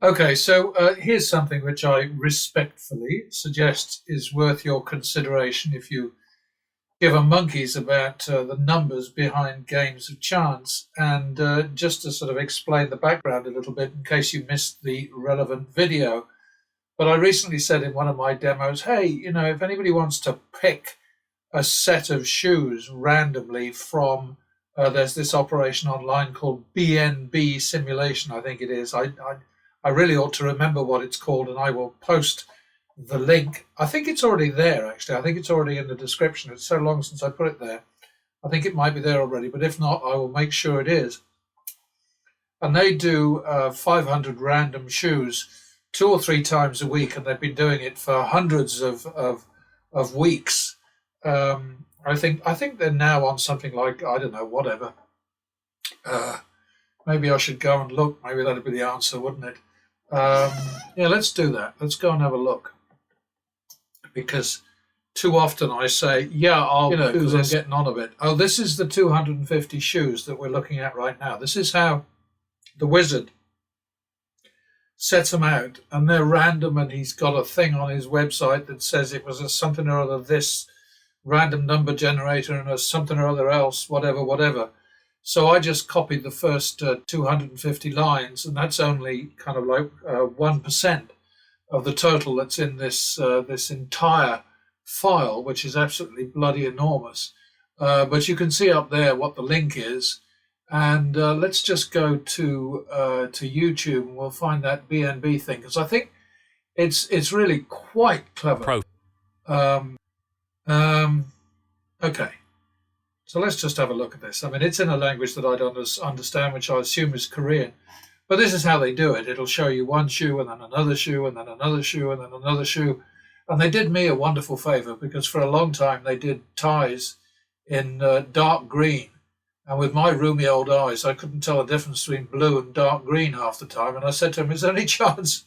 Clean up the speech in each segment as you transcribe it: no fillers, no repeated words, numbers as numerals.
Okay, so here's something which I respectfully suggest is worth your consideration if you give a monkeys about the numbers behind games of chance. And just to sort of explain the background a little bit in case you missed the relevant video. But I recently said in one of my demos, hey, if anybody wants to pick a set of shoes randomly from, there's this operation online called BNB Simulation, I think it is. I really ought to remember what it's called, and I will post the link. I think it's already there, actually. I think it's already in the description. It's so long since I put it there. I think it might be there already, but if not, I will make sure it is. And they do 500 random shoes 2 or 3 times a week, and they've been doing it for hundreds of weeks. I think they're now on something like, I don't know, whatever. Maybe I should go and look. Maybe that'd be the answer, wouldn't it? Yeah, let's do that. Let's go and have a look. Because too often I say, yeah, because I'm getting on a bit. Oh, this is the 250 shoes that we're looking at right now. This is how the wizard sets them out, and they're random, and he's got a thing on his website that says it was a something or other, this random number generator, and a something or other else, whatever. So I just copied the first 250 lines, and that's only kind of like 1% of the total that's in this entire file, which is absolutely bloody enormous. But you can see up there what the link is, and let's just go to YouTube, and we'll find that BNB thing, because I think it's really quite clever. Okay. So let's just have a look at this. I mean, it's in a language that I don't understand, which I assume is Korean. But this is how they do it. It'll show you one shoe, and then another shoe, and then another shoe, and then another shoe. And they did me a wonderful favor, because for a long time they did ties in dark green. And with my rheumy old eyes, I couldn't tell the difference between blue and dark green half the time. And I said to him, is there any chance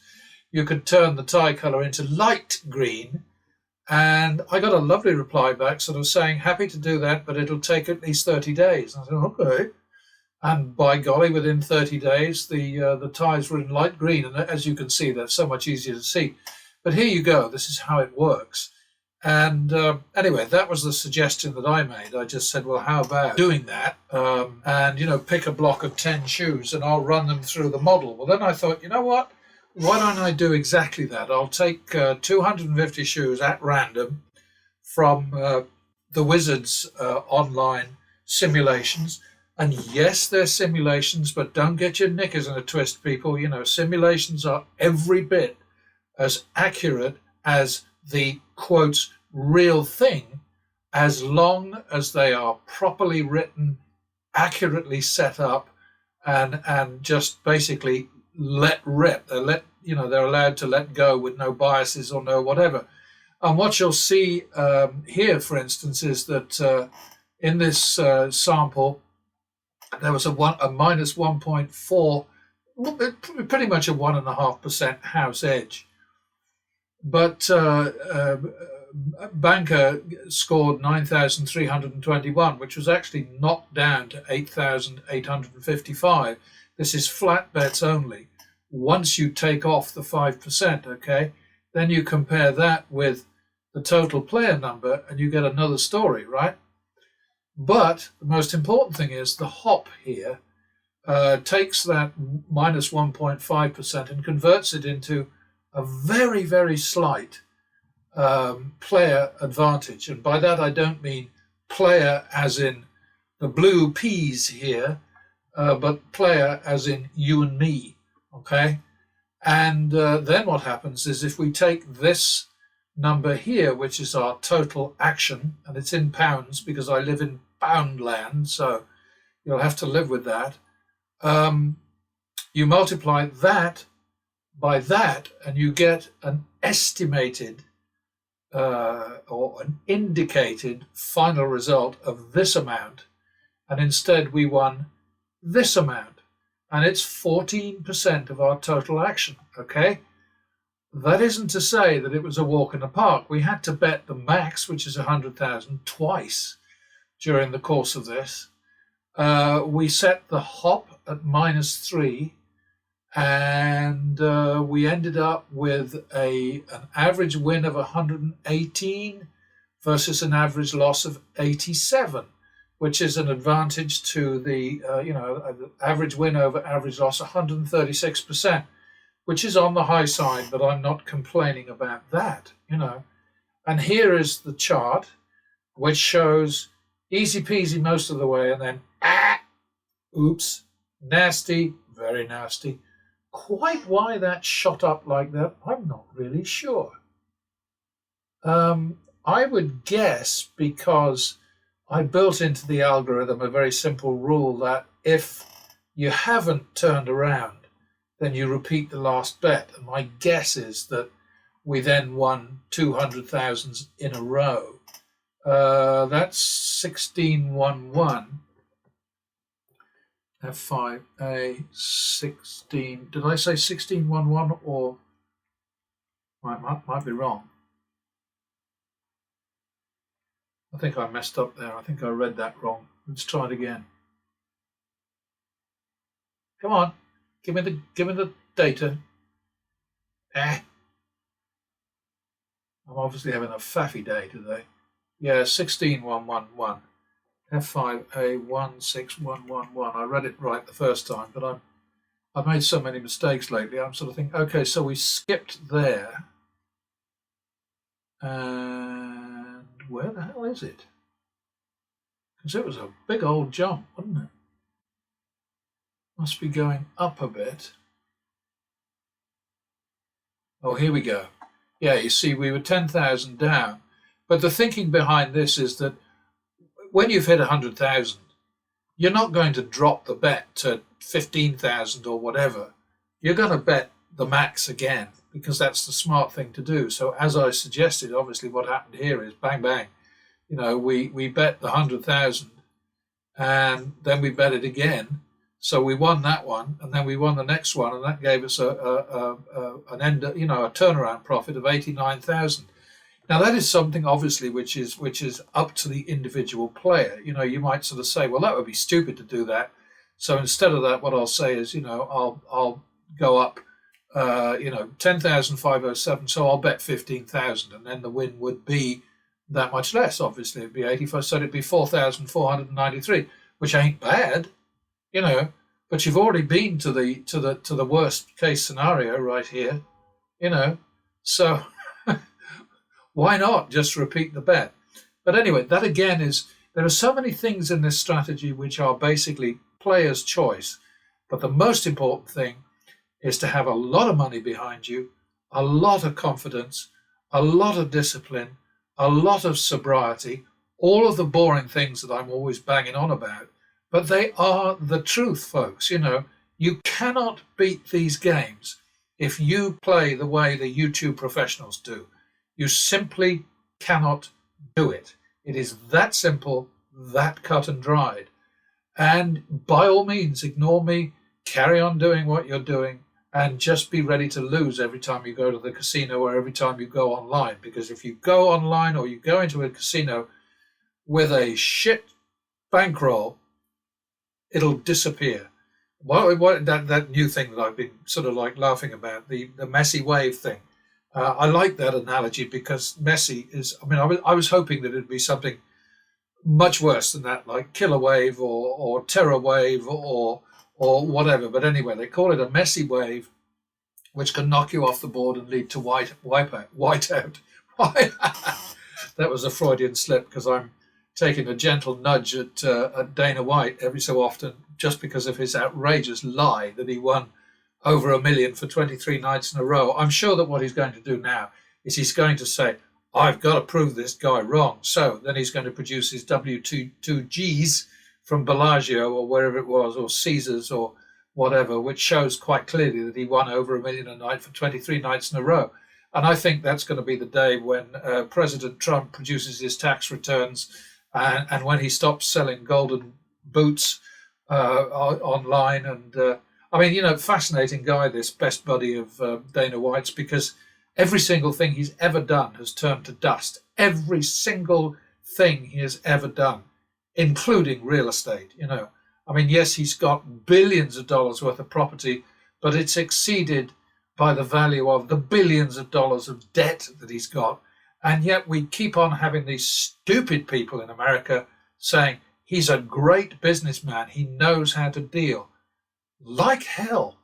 you could turn the tie color into light green? And I got a lovely reply back sort of saying, happy to do that, but it'll take at least 30 days. And I said, okay. And by golly, within 30 days, the ties were in light green. And as you can see, they're so much easier to see. But here you go. This is how it works. And anyway, that was the suggestion that I made. I just said, well, how about doing that? And, pick a block of 10 shoes and I'll run them through the model. Well, then I thought, you know what? Why don't I do exactly that? I'll take 250 shoes at random from the Wizard's online simulations. And yes, they're simulations, but don't get your knickers in a twist, people. Simulations are every bit as accurate as the, quotes, real thing, as long as they are properly written, accurately set up, and just basically let rip. They're allowed to let go with no biases or no whatever. And what you'll see here, for instance, is that in this sample, there was a minus 1.4, pretty much a 1.5% house edge. But Banker scored 9,321, which was actually knocked down to 8,855. This is flat bets only. Once you take off the 5%, okay, then you compare that with the total player number and you get another story, right? But the most important thing is the hop here takes that minus 1.5% and converts it into a very, very slight player advantage. And by that, I don't mean player as in the blue peas here, but player as in you and me, okay? And then what happens is if we take this number here, which is our total action, and it's in pounds because I live in pound land, so you'll have to live with that. You multiply that by that, and you get an estimated or an indicated final result of this amount. And instead we won this amount, and it's 14% of our total action, okay? That isn't to say that it was a walk in the park. We had to bet the max, which is 100,000, twice during the course of this. We set the hop at -3, and and we ended up with an average win of 118 versus an average loss of 87, which is an advantage to the average win over average loss 136%, which is on the high side, but I'm not complaining about that. And here is the chart, which shows easy peasy most of the way, and then oops, nasty, very nasty. Quite why that shot up like that, I'm not really sure. I would guess because I built into the algorithm a very simple rule that if you haven't turned around, then you repeat the last bet. And my guess is that we then won 200,000 in a row. That's 16-1-1. F5A 16. Did I say 16-1-1 or might be wrong? I think I messed up there. I think I read that wrong. Let's try it again. Come on, give me the data. I'm obviously having a faffy day today. Yeah, 16-1-1-1. F5A16111. I read it right the first time, but I've made so many mistakes lately. I'm sort of thinking, okay, so we skipped there. And where the hell is it? Because it was a big old jump, wasn't it? Must be going up a bit. Oh, here we go. Yeah, you see, we were 10,000 down. But the thinking behind this is that when you've hit 100,000, you're not going to drop the bet to 15,000 or whatever. You're going to bet the max again because that's the smart thing to do. So as I suggested, obviously what happened here is bang, bang. We bet the 100,000 and then we bet it again. So we won that one, and then we won the next one, and that gave us a turnaround profit of 89,000. Now that is something obviously which is up to the individual player. You might sort of say, well, that would be stupid to do that. So instead of that, what I'll say is, I'll go up, 10,507. So I'll bet 15,000, and then the win would be that much less. Obviously, it'd be 85. So it'd be 4,493, which ain't bad. But you've already been to the worst case scenario right here, so why not just repeat the bet? But anyway, that again there are so many things in this strategy which are basically player's choice. But the most important thing is to have a lot of money behind you, a lot of confidence, a lot of discipline, a lot of sobriety, all of the boring things that I'm always banging on about. But they are the truth, folks. You cannot beat these games if you play the way the YouTube professionals do. You simply cannot do it. It is that simple, that cut and dried. And by all means, ignore me, carry on doing what you're doing, and just be ready to lose every time you go to the casino or every time you go online. Because if you go online or you go into a casino with a shit bankroll, it'll disappear. That new thing that I've been sort of like laughing about, the messy wave thing. I like that analogy because messy is, I was hoping that it'd be something much worse than that, like killer wave or terror wave or whatever. But anyway, they call it a messy wave, which can knock you off the board and lead to whiteout. That was a Freudian slip because I'm taking a gentle nudge at Dana White every so often, just because of his outrageous lie that he won over $1 million for 23 nights in a row. I'm sure that what he's going to do now is he's going to say, I've got to prove this guy wrong. So then he's going to produce his W2Gs from Bellagio or wherever it was, or Caesars or whatever, which shows quite clearly that he won over $1 million a night for 23 nights in a row. And I think that's going to be the day when President Trump produces his tax returns and when he stops selling golden boots online. And fascinating guy, this best buddy of Dana White's, because every single thing he's ever done has turned to dust. Every single thing he has ever done, including real estate. Yes, he's got billions of dollars worth of property, but it's exceeded by the value of the billions of dollars of debt that he's got. And yet we keep on having these stupid people in America saying he's a great businessman. He knows how to deal. Like hell.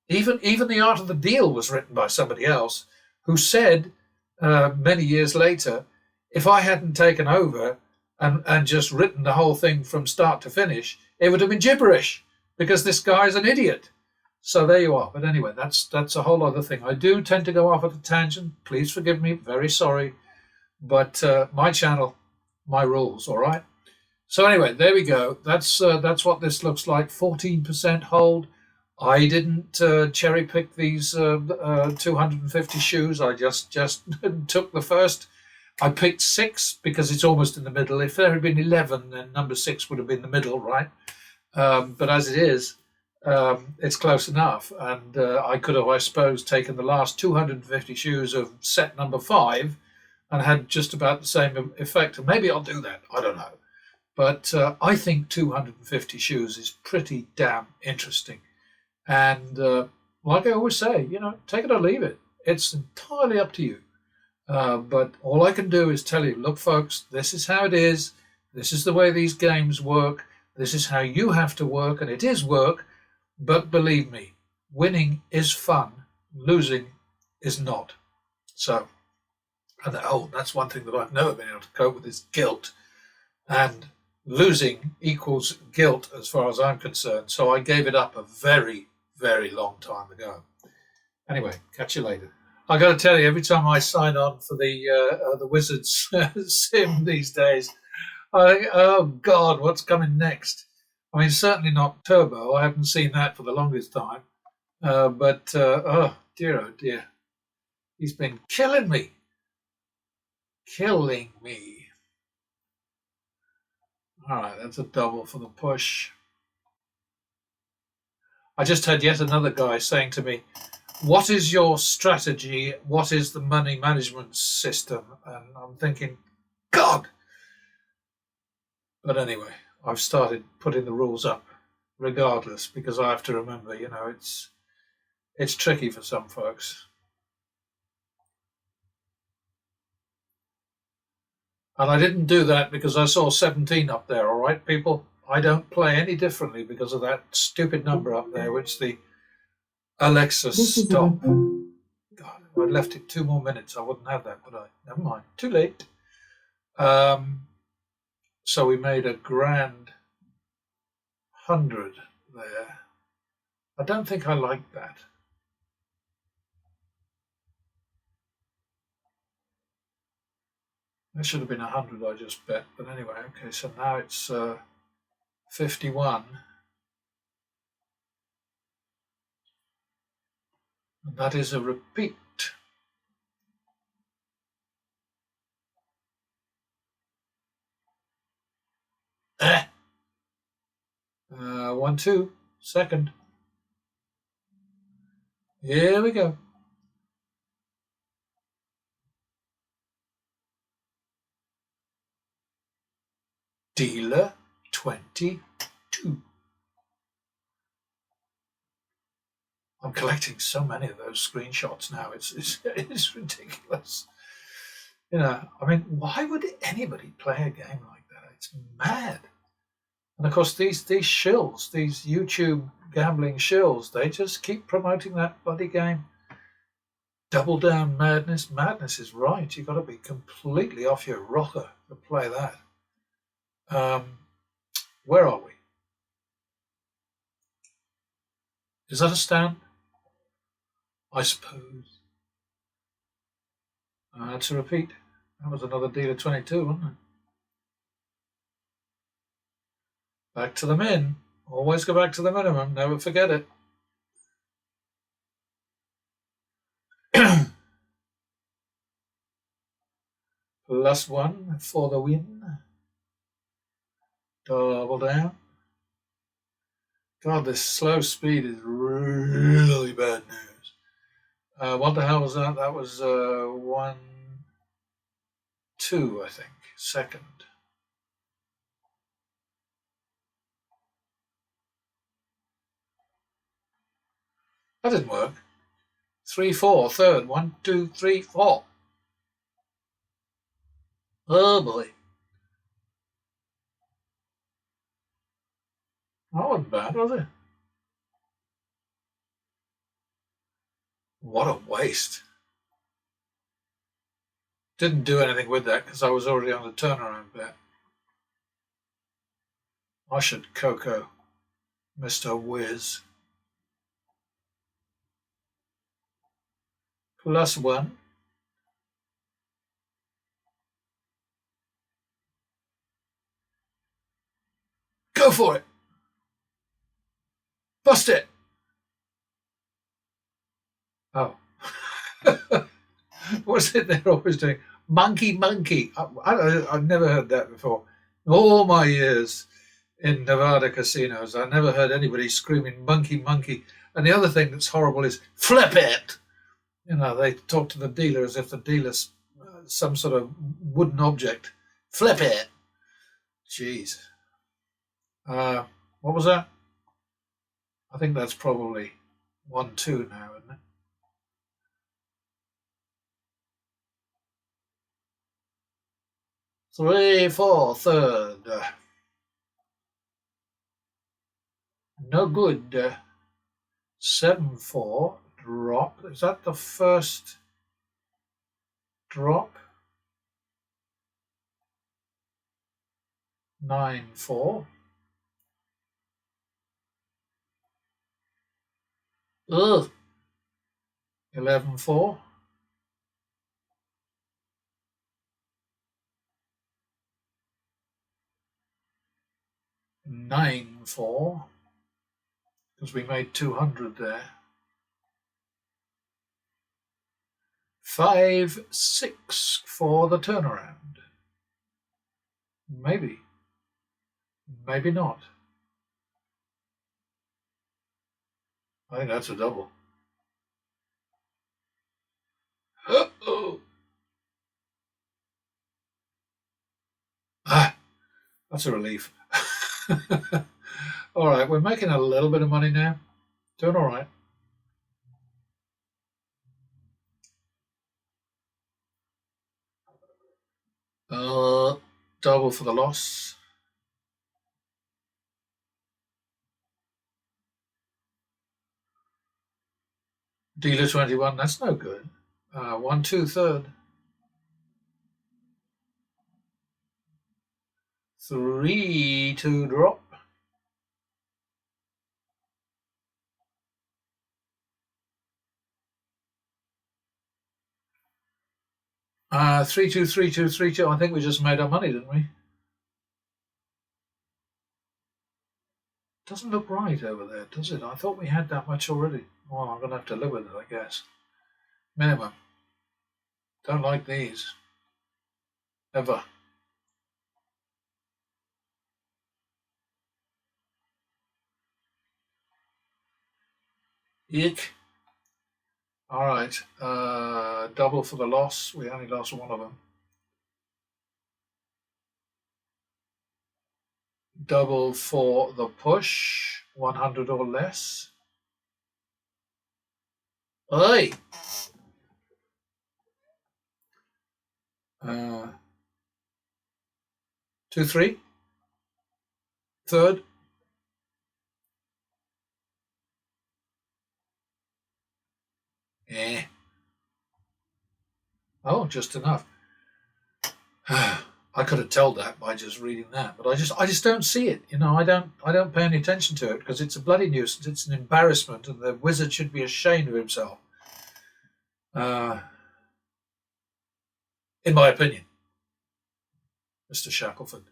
Even The Art of the Deal was written by somebody else who said many years later, if I hadn't taken over and just written the whole thing from start to finish, it would have been gibberish because this guy's an idiot. So there you are. But anyway, that's a whole other thing. I do tend to go off at a tangent. Please forgive me. Very sorry. But my channel, my rules, all right? So anyway, there we go. That's what this looks like. 14% hold. I didn't cherry pick these 250 shoes. I just took the first. I picked 6 because it's almost in the middle. If there had been 11, then number 6 would have been the middle, right? But as it is, it's close enough. And I could have, I suppose, taken the last 250 shoes of set number 5 and had just about the same effect. And maybe I'll do that. I don't know. But I think 250 shoes is pretty damn interesting. And like I always say, take it or leave it. It's entirely up to you. But all I can do is tell you, look, folks, this is how it is. This is the way these games work. This is how you have to work. And it is work. But believe me, winning is fun. Losing is not. So, and that's one thing that I've never been able to cope with is guilt. And losing equals guilt as far as I'm concerned. So I gave it up a very, very long time ago. Anyway, catch you later. I got to tell you, every time I sign on for the Wizards sim these days, I think, oh God, what's coming next? I mean, certainly not Turbo. I haven't seen that for the longest time. But oh dear, he's been killing me. All right, that's a double for the push. I just had yet another guy saying to me, what is your strategy? What is the money management system? And I'm thinking, God. But anyway, I've started putting the rules up regardless because I have to remember, it's tricky for some folks. And I didn't do that because I saw 17 up there, all right, people? I don't play any differently because of that stupid number up there, which the Alexa stop. God, if I'd left it 2 more minutes, I wouldn't have that, would I? Never mind. Too late. So we made a grand 100 there. I don't think I like that. That should have been 100 I just bet. But anyway, okay, so now it's 51. And that is a repeat. Eh. 1, 2, second. Here we go. Dealer 22. I'm collecting so many of those screenshots now. It's ridiculous. I mean, why would anybody play a game like that? It's mad. And of course, these shills, these YouTube gambling shills, they just keep promoting that bloody game. Double down madness. Madness is right. You've got to be completely off your rocker to play that. Where are we? Is that a stand? I suppose. That's a repeat. That was another dealer 22, wasn't it? Back to the min. Always go back to the minimum. Never forget it. +1 for the win. Double down. God, this slow speed is really bad news. What the hell was that? That was 1, 2, I think. Second. That didn't work. 3, 4, third. 1, 2, 3, 4. Oh boy. That wasn't bad, was it? What a waste. Didn't do anything with that because I was already on the turnaround bet. I should Coco, Mr. Wiz. +1. Go for it. Bust it. Oh. What's it they're always doing? Monkey, monkey. I've never heard that before. All my years in Nevada casinos, I never heard anybody screaming monkey, monkey. And the other thing that's horrible is flip it. You know, they talk to the dealer as if the dealer's some sort of wooden object. Flip it. Jeez. What was that? I think that's probably 1-2 now, isn't it? 3, 4, third. No good. 7, 4. Drop. Is that the first drop? 9, 4. Ugh. 11, 4. 9, 4. Because we made 200 there. 5, 6 for the turnaround. Maybe. Maybe not. I think that's a double. Uh-oh. Ah, that's a relief. All right, we're making a little bit of money now. Doing all right. Double for the loss. Dealer 21, that's no good. 1, 2, third. 3, 2, drop. Uh, 3, 2, 3, 2, 3, 2. I think we just made our money, didn't we? Doesn't look right over there, does it? I thought we had that much already. Well, I'm going to have to live with it, I guess. Minimum. Don't like these. Ever. Eek. All right. Double for the loss. We only lost one of them. Double for the push. 100 or less. Oi! 2, 3. Third. Eh. Oh, just enough. I could have told that by just reading that, but I just don't see it. You know, I don't pay any attention to it because it's a bloody nuisance. It's an embarrassment, and the wizard should be ashamed of himself. In my opinion, Mr. Shackelford.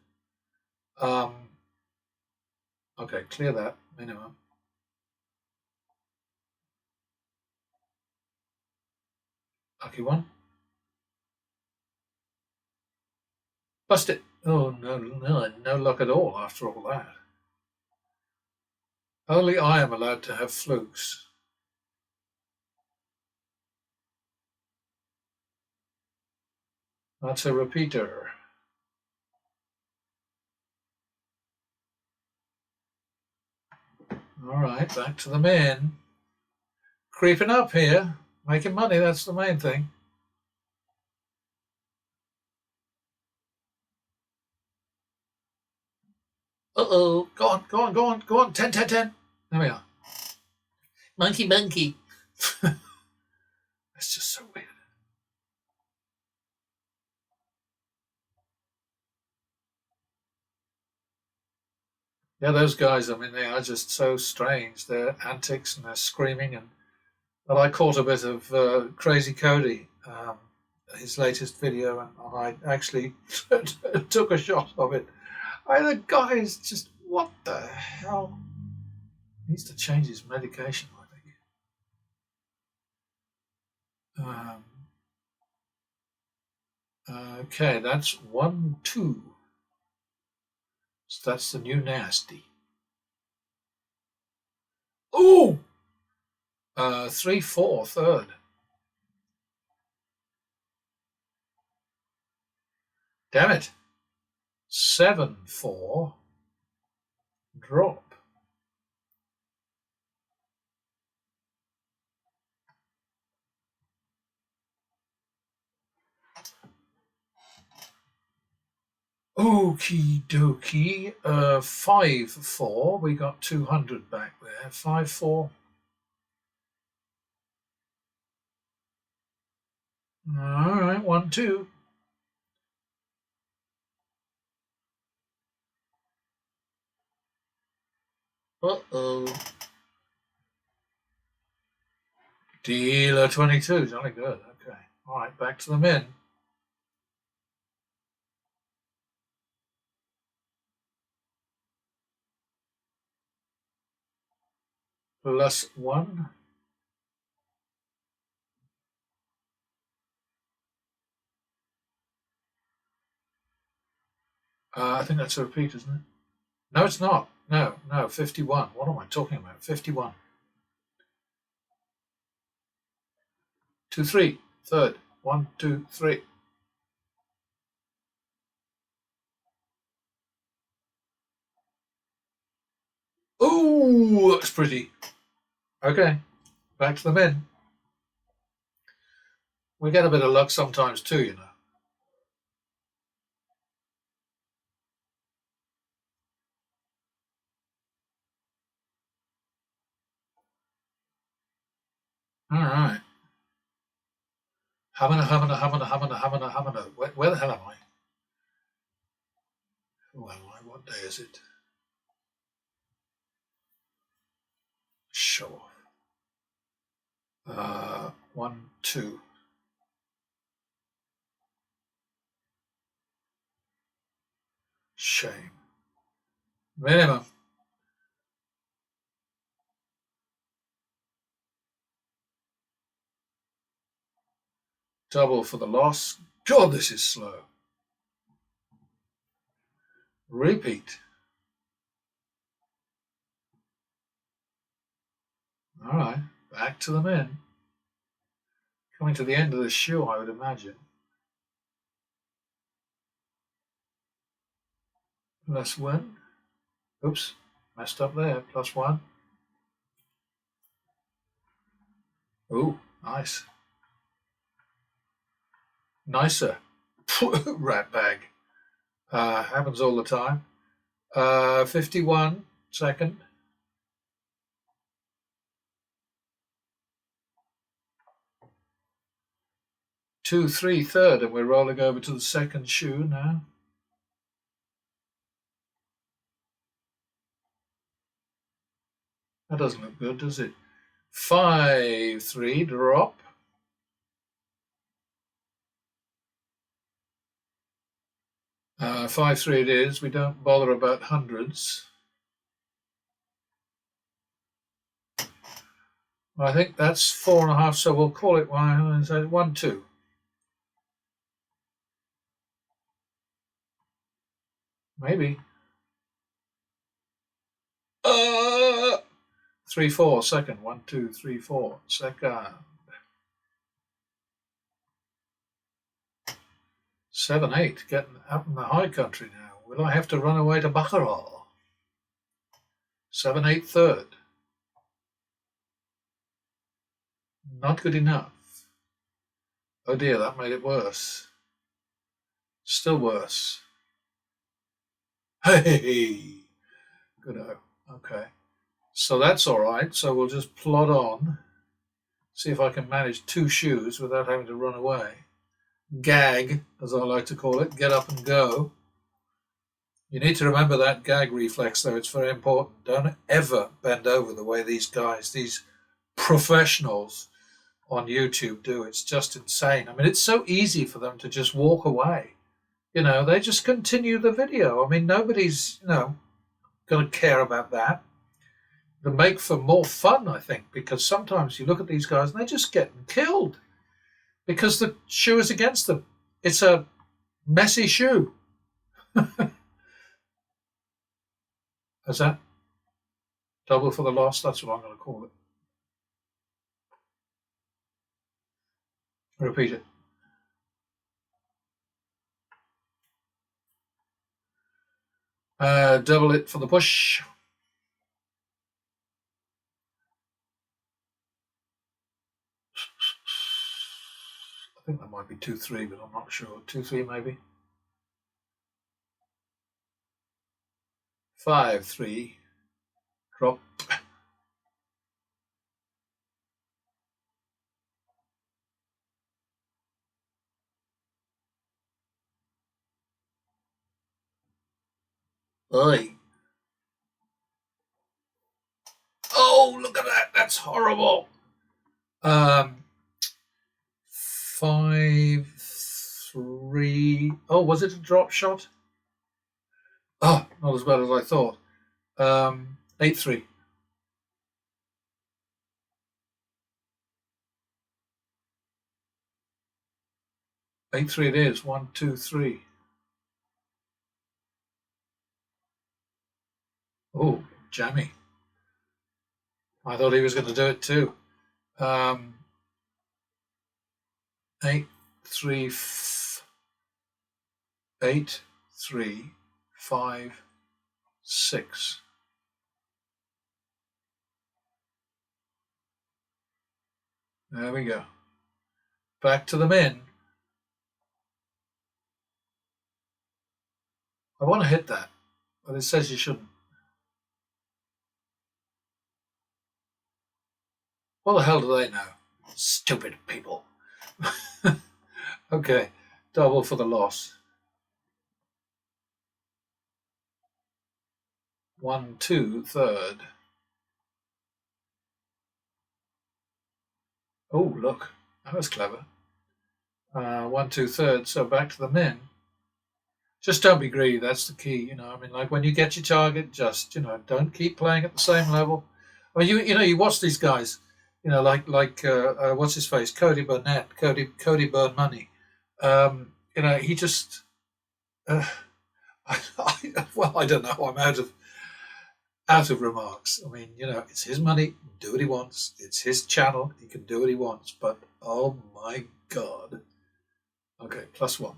Okay, clear that minimum. Lucky one. Bust it. Oh no, no luck at all after all that. Only I am allowed to have flukes. That's a repeater. All right, back to the men. Creeping up here. Making money, that's the main thing. Uh-oh. Go on, go on, go on, go on. 10, 10, 10. There we are. Monkey, monkey. It's just so weird. Yeah, those guys, I mean, they are just so strange. Their antics and their screaming. But I caught a bit of Crazy Cody, his latest video, and I actually took a shot of it. The guy is just, what the hell? He needs to change his medication, I think. Okay, that's 1, 2. So that's the new nasty. Oh! 3, 4, third. Damn it. 7, 4. Drop. Okie dokie. 5, 4. We got 200 back there. 5, 4. All right, 1, 2. Uh-oh. Dealer 22. Jolly good. Okay. All right, back to the min. +1. I think that's a repeat, isn't it? No, it's not. No, 51. What am I talking about? 51. 2, 3. Third. 1, 2, 3. Ooh, that's pretty. Okay, back to the min. We get a bit of luck sometimes too, you know. All right. Hamina. Where the hell am I? Who am I? What day is it? Show off. 1, 2. Shame. Minimum. Double for the loss. God, this is slow. Repeat. All right, back to the min. Coming to the end of the shoe, I would imagine. +1. Oops, messed up there. +1. Ooh, nice. Nicer. Rat bag. Happens all the time. 51 second. 2, 3 third, and we're rolling over to the second shoe now. That doesn't look good, does it? 5, 3 drop. 5, 3 it is. We don't bother about hundreds. I think that's 4.5, so we'll call it 1, 2. Maybe. 3, 4 second. 1, 2, 3, 4 second. 7, 8 getting up in the high country now. Will I have to run away to bankroll? 7, 8 third. Not good enough. Oh dear, that made it worse. Still worse. Hey, good. Okay. So that's all right. So we'll just plod on. See if I can manage 2 shoes without having to run away. Gag, as I like to call it. Get up and go. You need to remember that gag reflex, though. It's very important. Don't ever bend over the way these guys, these professionals on YouTube do. It's just insane. I mean, it's so easy for them to just walk away. You know, they just continue the video. I mean, nobody's, going to care about that. To make for more fun, I think, because sometimes you look at these guys and they're just getting killed because the shoe is against them. It's a messy shoe. Is that double for the loss? That's what I'm going to call it. Repeat it. Double it for the push. I think that might be 2-3, but I'm not sure. 2-3 maybe. 5-3. Drop. Oi. Oh, look at that. That's horrible. 5-3. Oh, was it a drop shot? Oh, not as bad as I thought. 8-3. 8-3 it is. 1, 2, 3. Oh, jammy. I thought he was going to do it too. 8, 3, 8, 3, 5, 6. There we go. Back to the min. I want to hit that, but it says you shouldn't. What the hell do they know? Stupid people. Okay, double for the loss. 1, 2, third. Oh, look, that was clever. 1, 2, third. So back to the min. Just don't be greedy. That's the key. I mean, like when you get your target, just don't keep playing at the same level. I mean, you watch these guys. Like what's his face, Cody Burnett, Cody Burn Money. He just. Well, I don't know. I'm out of remarks. I mean, it's his money. Do what he wants. It's his channel. He can do what he wants. But oh my God. Okay, +1.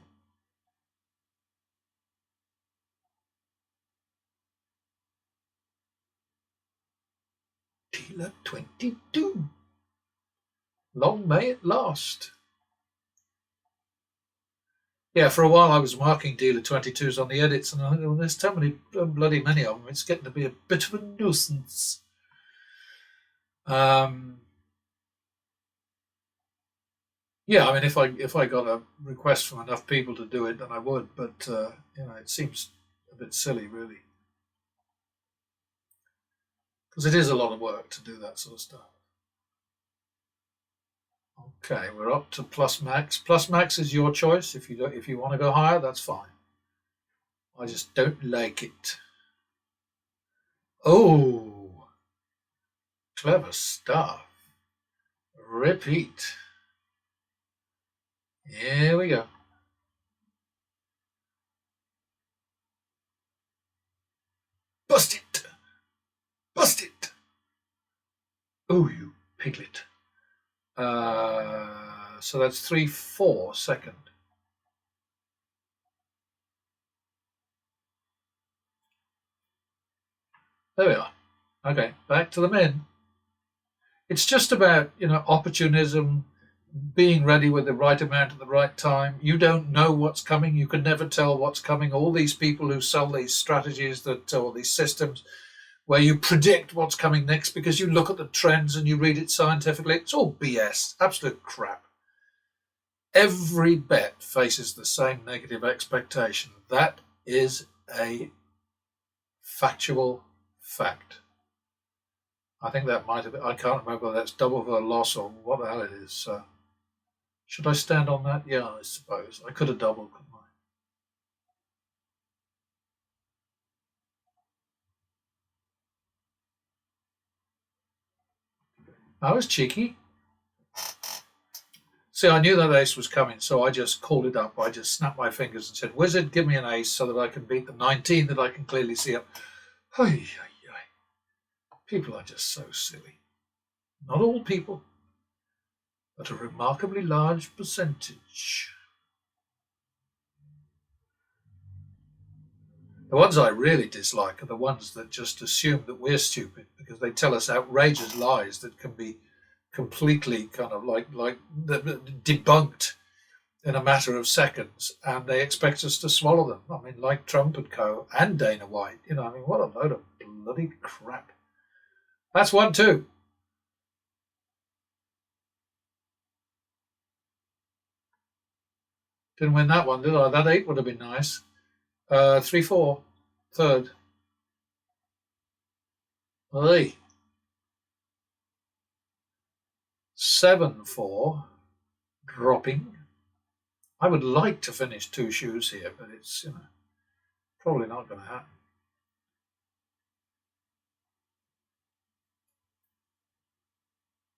Dealer 22. Long may it last. Yeah, for a while I was marking dealer 22s on the edits, and I thought, well, there's so many bloody many of them. It's getting to be a bit of a nuisance. Yeah, I mean, if I got a request from enough people to do it, then I would. But it seems a bit silly, really, because it is a lot of work to do that sort of stuff. Okay, we're up to plus max. Plus max is your choice. If you want to go higher, that's fine. I just don't like it. Oh, clever stuff. Repeat. Here we go. Bust it. Bust it. Oh, you piglet. So that's 3-4 second. There we are. Okay, back to the men. It's just about opportunism, being ready with the right amount at the right time. You don't know what's coming. You can never tell what's coming. All these people who sell these strategies or these systems where you predict what's coming next because you look at the trends and you read it scientifically, it's all BS, absolute crap. Every bet faces the same negative expectation. That is a factual fact. I think that might have been, I can't remember whether that's double for a loss or what the hell it is. So should I stand on that? Yeah, I suppose. I could have doubled, couldn't I? I was cheeky. See, I knew that ace was coming, so I just called it up. I just snapped my fingers and said, Wizard, give me an ace so that I can beat the 19 that I can clearly see up. People are just so silly. Not all people, but a remarkably large percentage. The ones I really dislike are the ones that just assume that we're stupid because they tell us outrageous lies that can be completely kind of like debunked in a matter of seconds, and they expect us to swallow them. I mean, like Trump and co. and Dana White. I mean, what a load of bloody crap. That's one too. Didn't win that one, did I? That 8 would have been nice. 3-4, third. Hey. 7-4, dropping. I would like to finish 2 shoes here, but it's probably not going to happen.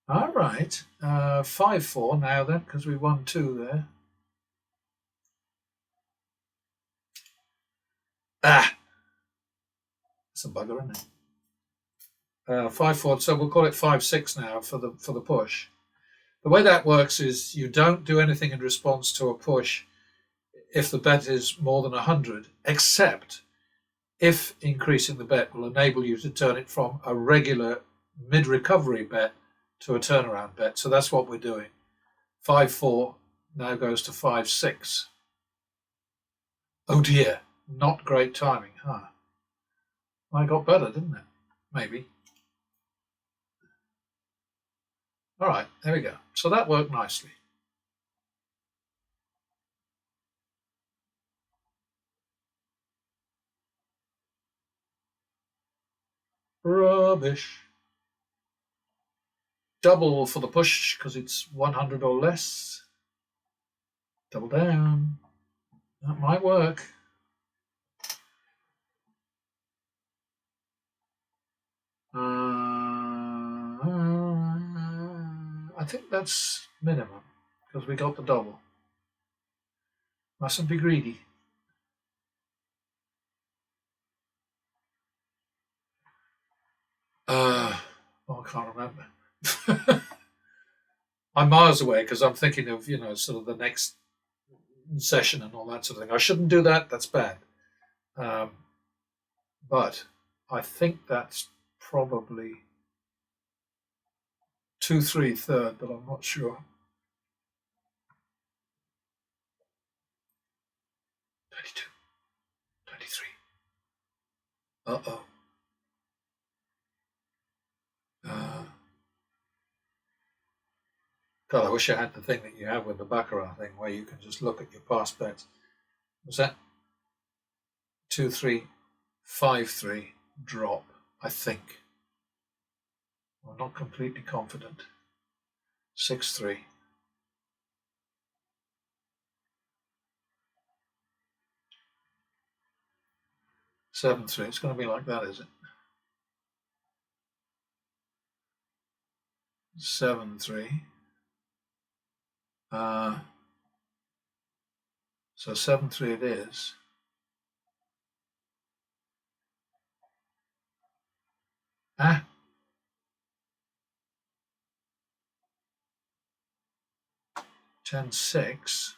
All right, 5-4 now then, because we won 2 there. That's a bugger, isn't it? 5-4, so we'll call it 5-6 now for the push. The way that works is you don't do anything in response to a push if the bet is more than 100, except if increasing the bet will enable you to turn it from a regular mid-recovery bet to a turnaround bet. So that's what we're doing. 5-4 now goes to 5-6. Oh dear, not great timing, huh? I got better, didn't it? Maybe. All right, there we go. So that worked nicely. Rubbish. Double for the push because it's 100 or less. Double down. That might work. I think that's minimum because we got the double. Mustn't be greedy. I can't remember. I'm miles away because I'm thinking of, sort of the next session and all that sort of thing. I shouldn't do that. That's bad. But I think that's probably 2-3 third, but I'm not sure. 22, 23. Uh-oh. God, I wish I had the thing that you have with the Baccarat thing where you can just look at your past bets. Was that 2-3, 5-3 drop? I think. I'm not completely confident. 6-3. 7-3. It's going to be like that, is it? 7-3. So 7-3 it is. Ah. 10-6.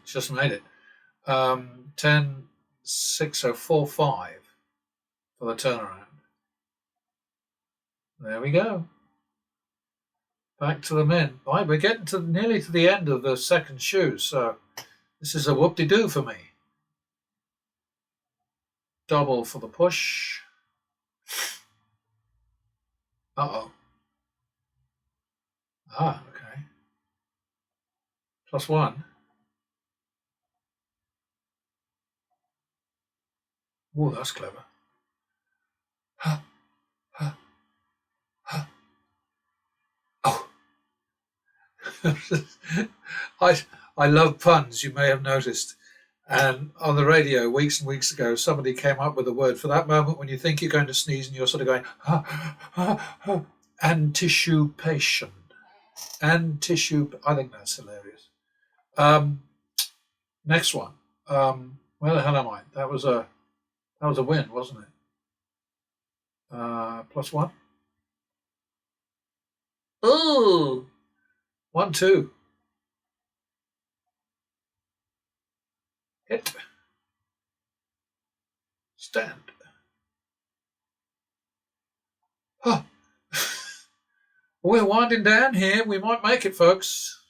Just made it. 10, 6, so 4, 5 for the turnaround. There we go. Back to the min. Right, we're getting to nearly to the end of the second shoe, so this is a whoop-de-doo for me. Double for the push. Uh-oh. Ah, okay. +1. Oh, that's clever. Huh, huh, huh. Oh. I love puns, you may have noticed. And on the radio, weeks and weeks ago, somebody came up with a word for that moment when you think you're going to sneeze and you're sort of going, anticipation. I think that's hilarious. Next one. Where the hell am I? That was a win, wasn't it? +1. Ooh, 1, 2. Hit. Stand. Huh. We're winding down here. We might make it, folks.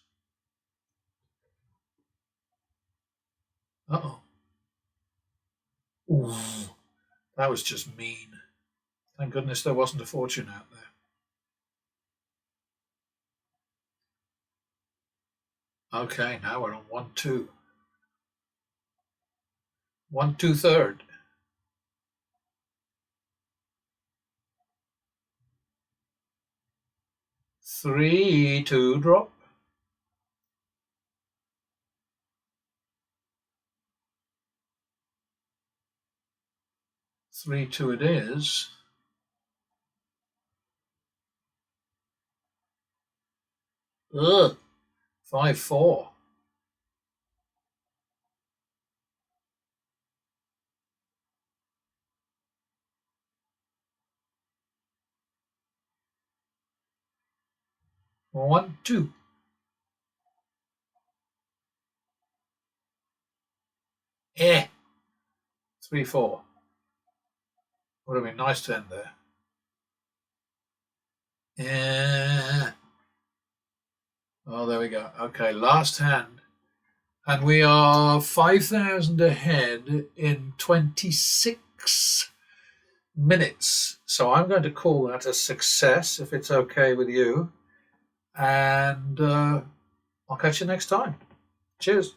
Uh-oh. Ooh, that was just mean. Thank goodness there wasn't a fortune out there. Okay, now we're on 1, 2. 1, 2 third. 3, 2 drop. 3, 2 it is. Ugh. 5, 4. One, 2. 3, 4. Would have been nice to end there. Oh, there we go. Okay, last hand. And we are 5,000 ahead in 26 minutes. So I'm going to call that a success, if it's okay with you. And I'll catch you next time. Cheers.